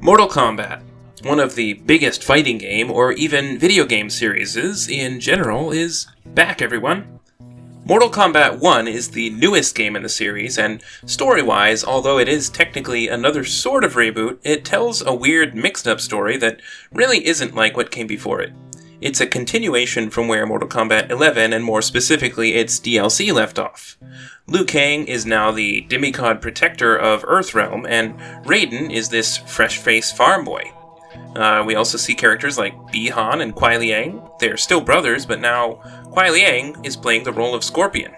Mortal Kombat, one of the biggest fighting game or even video game series in general, is back, everyone. Mortal Kombat 1 is the newest game in the series, and story-wise, although it is technically another sort of reboot, it tells a weird mixed-up story that really isn't like what came before it. It's a continuation from where Mortal Kombat 11, and more specifically its DLC, left off. Liu Kang is now the demigod protector of Earthrealm, and Raiden is this fresh-faced farm boy. We also see characters like Bi-Han and Kuai Liang. They're still brothers, but now Kuai Liang is playing the role of Scorpion.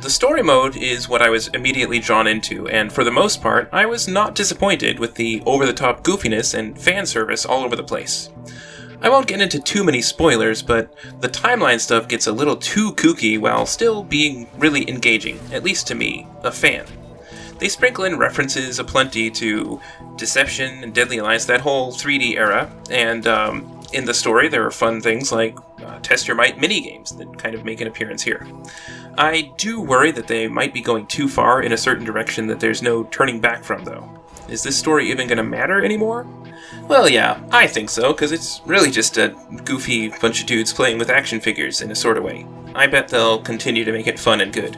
The story mode is what I was immediately drawn into, and for the most part, I was not disappointed with the over-the-top goofiness and fan service all over the place. I won't get into too many spoilers, but the timeline stuff gets a little too kooky while still being really engaging, at least to me, a fan. They sprinkle in references aplenty to Deception and Deadly Alliance, that whole 3D era, and in the story there are fun things like Test Your Might minigames that kind of make an appearance here. I do worry that they might be going too far in a certain direction that there's no turning back from, though. Is this story even going to matter anymore? Well, yeah, I think so, because it's really just a goofy bunch of dudes playing with action figures in a sort of way. I bet they'll continue to make it fun and good.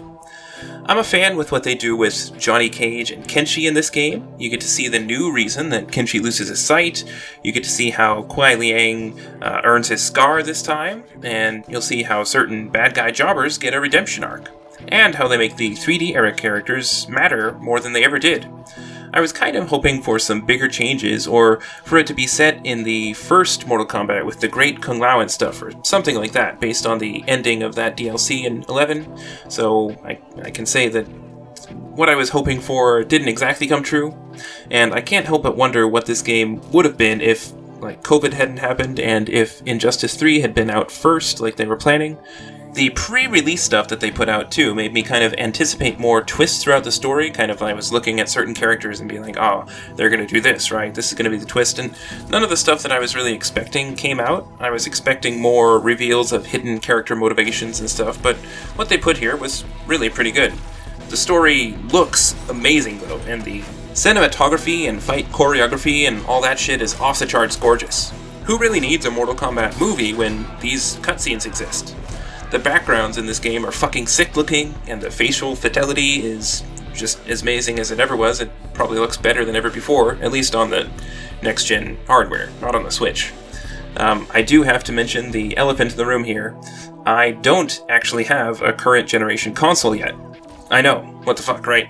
I'm a fan with what they do with Johnny Cage and Kenshi in this game. You get to see the new reason that Kenshi loses his sight, you get to see how Kuai Liang earns his scar this time, and you'll see how certain bad guy jobbers get a redemption arc, and how they make the 3D era characters matter more than they ever did. I was kind of hoping for some bigger changes, or for it to be set in the first Mortal Kombat with the Great Kung Lao and stuff, or something like that, based on the ending of that DLC in 11, so I can say that what I was hoping for didn't exactly come true, and I can't help but wonder what this game would have been if, like, COVID hadn't happened, and if Injustice 3 had been out first, like they were planning. The pre-release stuff that they put out, too, made me kind of anticipate more twists throughout the story. Kind of, I was looking at certain characters and being like, oh, they're going to do this, right? This is going to be the twist. And none of the stuff that I was really expecting came out. I was expecting more reveals of hidden character motivations and stuff, but what they put here was really pretty good. The story looks amazing, though, and the cinematography and fight choreography and all that shit is off the charts gorgeous. Who really needs a Mortal Kombat movie when these cutscenes exist? The backgrounds in this game are fucking sick looking, and the facial fidelity is just as amazing as it ever was. It probably looks better than ever before, at least on the next-gen hardware, not on the Switch. I do have to mention the elephant in the room here. I don't actually have a current generation console yet. I know, what the fuck, right?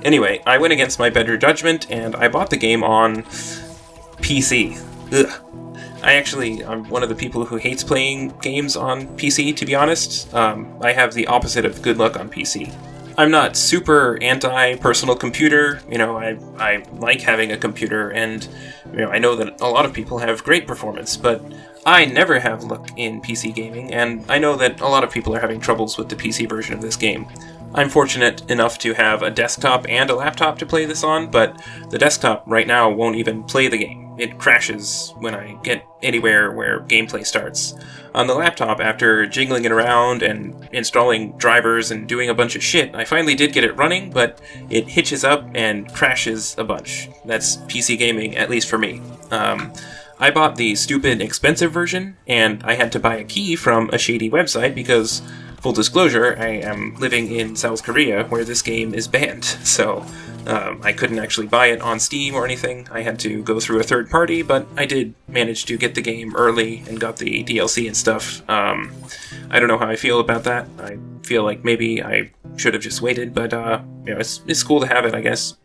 Anyway, I went against my better judgment, and I bought the game on PC. Ugh. I'm one of the people who hates playing games on PC, to be honest. I have the opposite of good luck on PC. I'm not super anti-personal computer, I like having a computer, and, I know that a lot of people have great performance, but I never have luck in PC gaming, and I know that a lot of people are having troubles with the PC version of this game. I'm fortunate enough to have a desktop and a laptop to play this on, but the desktop right now won't even play the game. It crashes when I get anywhere where gameplay starts. On the laptop, after jiggling it around and installing drivers and doing a bunch of shit, I finally did get it running, but it hitches up and crashes a bunch. That's PC gaming, at least for me. I bought the stupid expensive version, and I had to buy a key from a shady website because, full disclosure, I am living in South Korea where this game is banned, so I couldn't actually buy it on Steam or anything. I had to go through a third party, but I did manage to get the game early and got the DLC and stuff. I don't know how I feel about that. I feel like maybe I should have just waited, but it's cool to have it, I guess.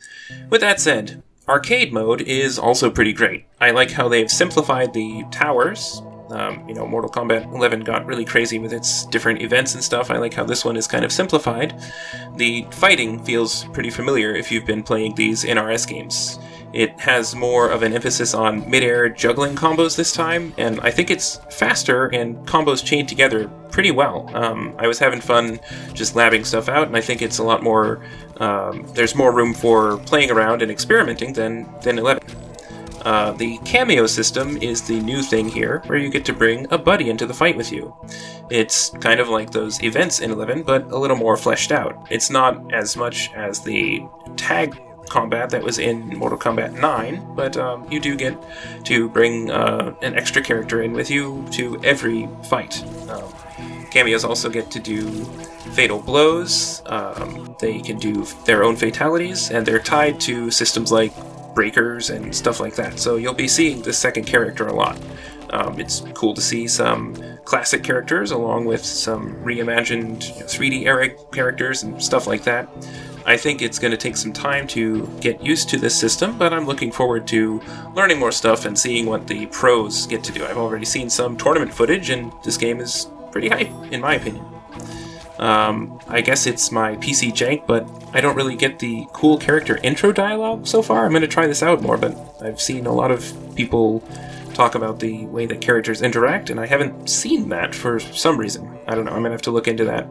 With that said, arcade mode is also pretty great. I like how they've simplified the towers. Mortal Kombat 11 got really crazy with its different events and stuff. I like how this one is kind of simplified. The fighting feels pretty familiar if you've been playing these NRS games. It has more of an emphasis on mid-air juggling combos this time, and I think it's faster and combos chain together pretty well. I was having fun just labbing stuff out, and I think it's a lot more, there's more room for playing around and experimenting than 11. The cameo system is the new thing here, where you get to bring a buddy into the fight with you. It's kind of like those events in 11, but a little more fleshed out. It's not as much as the tag combat that was in Mortal Kombat 9, but you do get to bring an extra character in with you to every fight. Cameos also get to do fatal blows. They can do their own fatalities, and they're tied to systems like breakers and stuff like that. So you'll be seeing the second character a lot. It's cool to see some classic characters along with some reimagined 3D era characters and stuff like that. I think it's going to take some time to get used to this system, but I'm looking forward to learning more stuff and seeing what the pros get to do. I've already seen some tournament footage, and this game is pretty hype, in my opinion. I guess it's my PC jank, but I don't really get the cool character intro dialogue so far. I'm going to try this out more, but I've seen a lot of people talk about the way that characters interact, and I haven't seen that for some reason. I don't know, I'm going to have to look into that.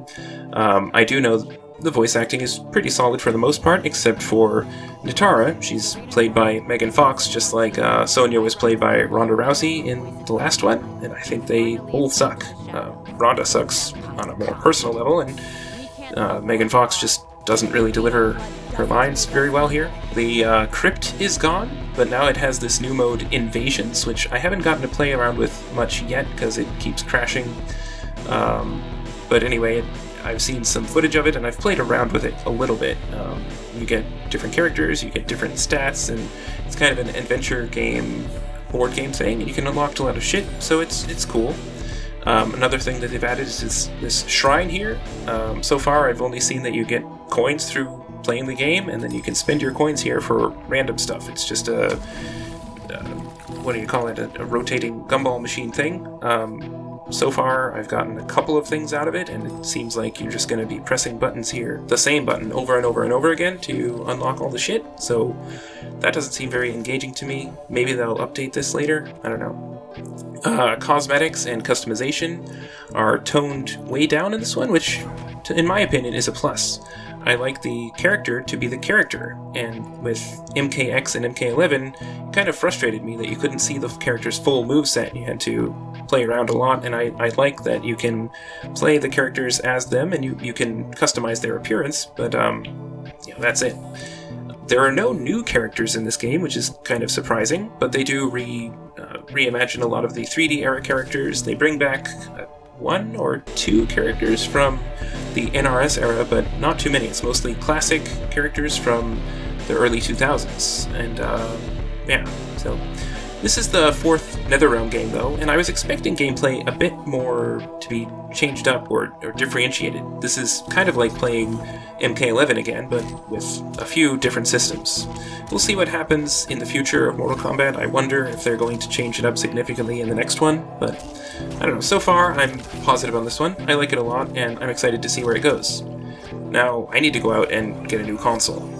I do know the voice acting is pretty solid for the most part, except for Nitara. She's played by Megan Fox, just like Sonya was played by Ronda Rousey in the last one, and I think they both suck. Ronda sucks on a more personal level, and Megan Fox just doesn't really deliver her lines very well here. The crypt is gone, but now it has this new mode, Invasions, which I haven't gotten to play around with much yet because it keeps crashing. But anyway, I've seen some footage of it, and I've played around with it a little bit. You get different characters, you get different stats, and it's kind of an adventure game, board game thing, and you can unlock a lot of shit, so it's cool. Another thing that they've added is this shrine here. So far, I've only seen that you get coins through playing the game, and then you can spend your coins here for random stuff. It's just a what do you call it? A rotating gumball machine thing. So far, I've gotten a couple of things out of it, and it seems like you're just going to be pressing buttons here, the same button, over and over and over again to unlock all the shit, so that doesn't seem very engaging to me. Maybe they'll update this later, I don't know. Cosmetics and customization are toned way down in this one, which, in my opinion, is a plus. I like the character to be the character, and with MKX and MK11, it kind of frustrated me that you couldn't see the character's full moveset. You had to play around a lot, and I like that you can play the characters as them, and you can customize their appearance, but that's it. There are no new characters in this game, which is kind of surprising, but they do reimagine a lot of the 3D era characters. They bring back one or two characters from the NRS era, but not too many. It's mostly classic characters from the early 2000s, and so this is the fourth NetherRealm game, though, and I was expecting gameplay a bit more to be changed up or differentiated. This is kind of like playing MK11 again, but with a few different systems. We'll see what happens in the future of Mortal Kombat. I wonder if they're going to change it up significantly in the next one, but I don't know. So far, I'm positive on this one. I like it a lot, and I'm excited to see where it goes. Now, I need to go out and get a new console.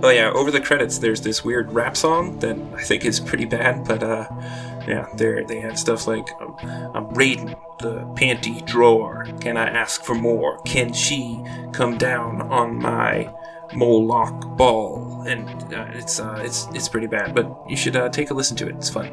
Oh yeah, over the credits there's this weird rap song that I think is pretty bad, but they have stuff like, I'm raiding the panty drawer, can I ask for more? Kenshi come down on my Moloch ball? And it's pretty bad, but you should take a listen to it, it's fun.